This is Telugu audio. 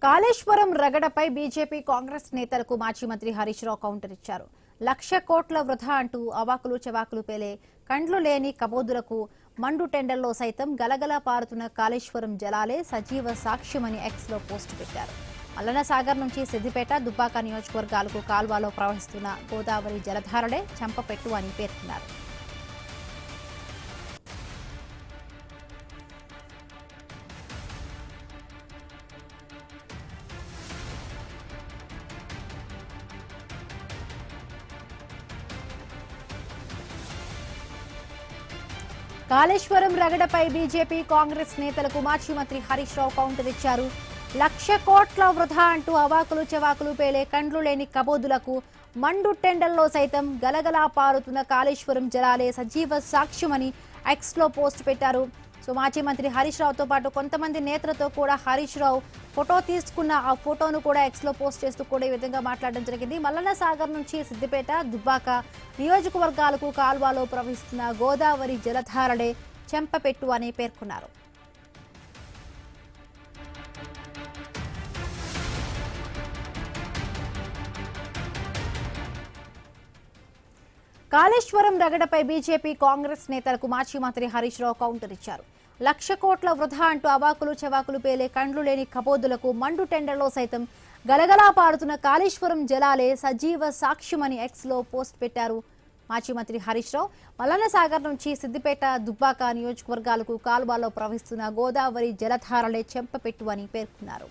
కాళేశ్వరం రగడపై బీజేపీ కాంగ్రెస్ నేతలకు మాజీ మంత్రి హరీష్ రావు కౌంటర్ ఇచ్చారు. 1,00,000 కోట్ల వృధా అంటూ అవాకులు చెవాకులు పేలే కండ్లు లేని కబోదులకు మండు టెండర్లో సైతం గలగలా పారుతున్న కాళేశ్వరం జలాలే సజీవ సాక్ష్యమని ఎక్స్ లో పోస్టు పెట్టారు. మల్లన్న సాగర్ నుంచి సిద్దిపేట, దుబ్బాక నియోజకవర్గాలకు కాల్వలో ప్రవహిస్తున్న గోదావరి జలధారలే చెంపపెట్టు అని పేర్కొన్నారు. కాళేశ్వరం రగడపై బీజేపీ కాంగ్రెస్ నేతలకు మాజీ మంత్రి హరీష్ రావు కౌంటర్ ఇచ్చారు. 1,00,000 కోట్ల వృధా అంటూ అవాకులు చెవాకులు పేలే కండ్లు లేని కబోదులకు మండు టెండర్లో సైతం గలగలా పారుతున్న కాళేశ్వరం జలాలే సజీవ సాక్ష్యమని ఎక్స్ లో పోస్ట్ పెట్టారు. సో మాజీ మంత్రి హరీష్ రావుతో పాటు కొంతమంది నేతలతో కూడా హరీష్ రావు ఫోటో తీసుకున్న ఆ ఫోటోను కూడా ఎక్స్ లో పోస్ట్ చేస్తూ కూడా ఈ విధంగా మాట్లాడడం జరిగింది. మల్లన్న సాగర్ నుంచి సిద్దిపేట, దుబ్బాక నియోజకవర్గాలకు కాల్వలో ప్రవహిస్తున్న గోదావరి జలధారలే చెంపపెట్టు అని పేర్కొన్నారు. కాళేశ్వరం రగడపై బీజేపీ కాంగ్రెస్ నేతలకు మాజీ మంత్రి హరీష్ రావు కౌంటర్ ఇచ్చారు. 1,00,000 కోట్ల వృధా అంటూ అవాకులు చెవాకులు పేలే కండ్లు లేని కబోదులకు మండు టెండర్లో సైతం గలగలా పారుతున్న కాళేశ్వరం జలాలే సజీవ సాక్ష్యమని ఎక్స్ లో పోస్ట్ పెట్టారు. మాజీ మంత్రి హరీష్ రావు మల్లన్న సాగర్ నుంచి సిద్దిపేట, దుబ్బాక నియోజకవర్గాలకు కాల్వలో ప్రవహిస్తున్న గోదావరి జలధారలే చెంపపెట్టు అని పేర్కొన్నారు.